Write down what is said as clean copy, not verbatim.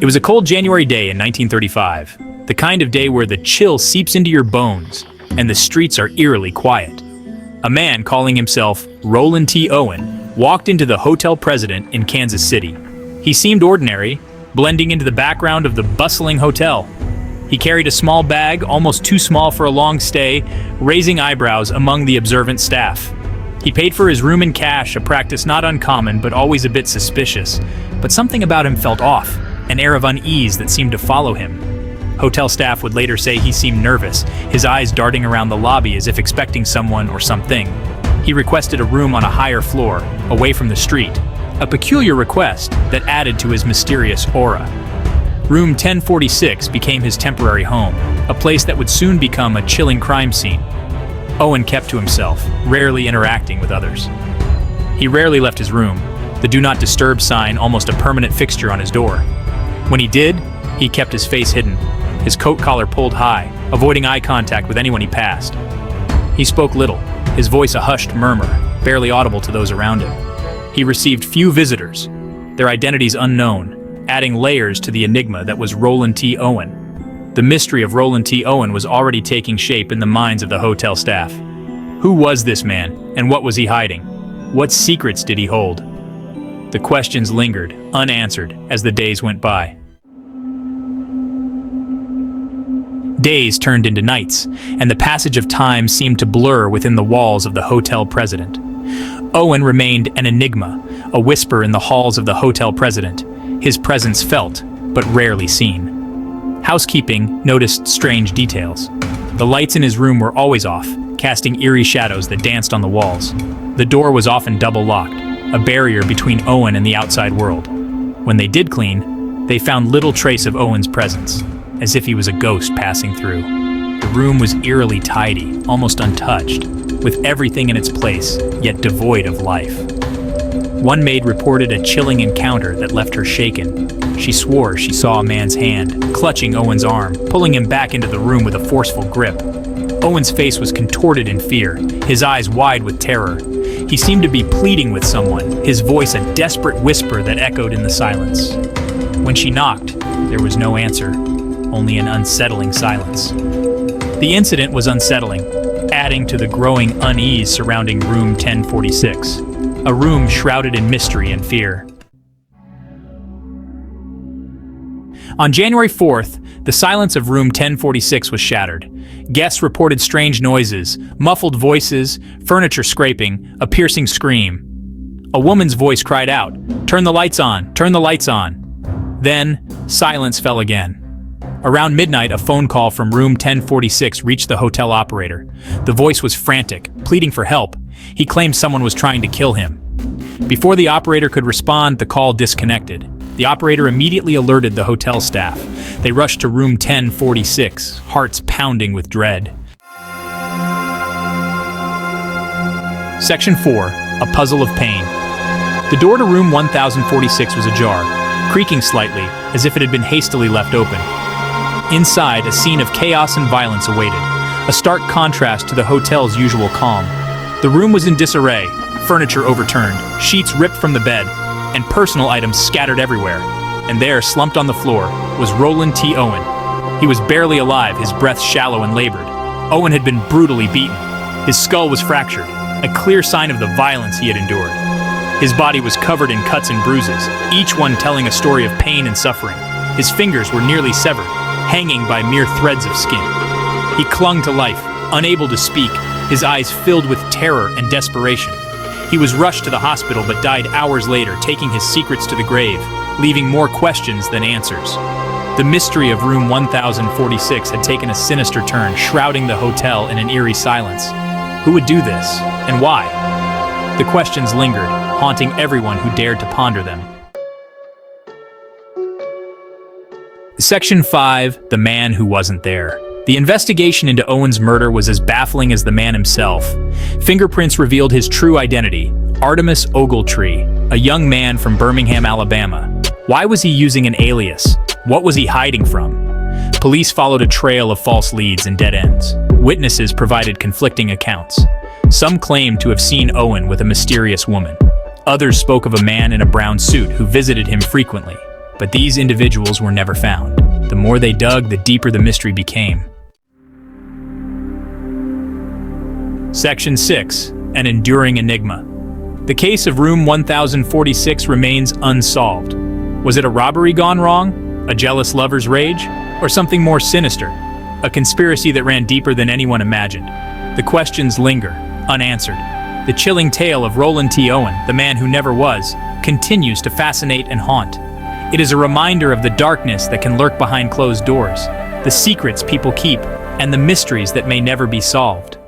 It was a cold January day in 1935, the kind of day where the chill seeps into your bones and the streets are eerily quiet. A man calling himself Roland T. Owen walked into the Hotel President in Kansas City. He seemed ordinary, blending into the background of the bustling hotel. He carried a small bag, almost too small for a long stay, raising eyebrows among the observant staff. He paid for his room in cash, a practice not uncommon but always a bit suspicious. But something about him felt off, an air of unease that seemed to follow him. Hotel staff would later say he seemed nervous, his eyes darting around the lobby as if expecting someone or something. He requested a room on a higher floor, away from the street, a peculiar request that added to his mysterious aura. Room 1046 became his temporary home, a place that would soon become a chilling crime scene. Owen kept to himself, rarely interacting with others. He rarely left his room, the Do Not Disturb sign almost a permanent fixture on his door. When he did, he kept his face hidden, his coat collar pulled high, avoiding eye contact with anyone he passed. He spoke little, his voice a hushed murmur, barely audible to those around him. He received few visitors, their identities unknown, adding layers to the enigma that was Roland T. Owen. The mystery of Roland T. Owen was already taking shape in the minds of the hotel staff. Who was this man, and what was he hiding? What secrets did he hold? The questions lingered, unanswered, as the days went by. Days turned into nights, and the passage of time seemed to blur within the walls of the Hotel President. Owen remained an enigma, a whisper in the halls of the Hotel President, his presence felt, but rarely seen. Housekeeping noticed strange details. The lights in his room were always off, casting eerie shadows that danced on the walls. The door was often double-locked, a barrier between Owen and the outside world. When they did clean, they found little trace of Owen's presence, as if he was a ghost passing through. The room was eerily tidy, almost untouched, with everything in its place, yet devoid of life. One maid reported a chilling encounter that left her shaken. She swore she saw a man's hand, clutching Owen's arm, pulling him back into the room with a forceful grip. Owen's face was contorted in fear, his eyes wide with terror. He seemed to be pleading with someone, his voice a desperate whisper that echoed in the silence. When she knocked, there was no answer, only an unsettling silence. The incident was unsettling, adding to the growing unease surrounding room 1046, a room shrouded in mystery and fear. On January 4th, the silence of room 1046 was shattered. Guests reported strange noises, muffled voices, furniture scraping, a piercing scream. A woman's voice cried out, "Turn the lights on! Turn the lights on!" Then, silence fell again. Around midnight, a phone call from room 1046 reached the hotel operator. The voice was frantic, pleading for help. He claimed someone was trying to kill him. Before the operator could respond, the call disconnected. The operator immediately alerted the hotel staff. They rushed to room 1046, hearts pounding with dread. Section 4. A Puzzle of Pain. The door to room 1046 was ajar, creaking slightly, as if it had been hastily left open. Inside, a scene of chaos and violence awaited, a stark contrast to the hotel's usual calm. The room was in disarray, furniture overturned, sheets ripped from the bed, and personal items scattered everywhere. And there, slumped on the floor, was Roland T. Owen. He was barely alive, his breath shallow and labored. Owen had been brutally beaten. His skull was fractured, a clear sign of the violence he had endured. His body was covered in cuts and bruises, each one telling a story of pain and suffering. His fingers were nearly severed, hanging by mere threads of skin. He clung to life, unable to speak, his eyes filled with terror and desperation. He was rushed to the hospital but died hours later, taking his secrets to the grave, leaving more questions than answers. The mystery of room 1046 had taken a sinister turn, shrouding the hotel in an eerie silence. Who would do this, and why? The questions lingered, haunting everyone who dared to ponder them. Section 5. The Man Who Wasn't There. The investigation into Owen's murder was as baffling as the man himself. Fingerprints revealed his true identity, Artemus Ogletree, a young man from Birmingham, Alabama. Why was he using an alias? What was he hiding from? Police followed a trail of false leads and dead ends. Witnesses provided conflicting accounts. Some claimed to have seen Owen with a mysterious woman. Others spoke of a man in a brown suit who visited him frequently. But these individuals were never found. The more they dug, the deeper the mystery became. Section 6. An enduring enigma. The case of room 1046 remains unsolved. Was it a robbery gone wrong? A jealous lover's rage? Or something more sinister? A conspiracy that ran deeper than anyone imagined? The questions linger, unanswered. The chilling tale of Roland T. Owen, the man who never was, continues to fascinate and haunt. It is a reminder of the darkness that can lurk behind closed doors, the secrets people keep, and the mysteries that may never be solved.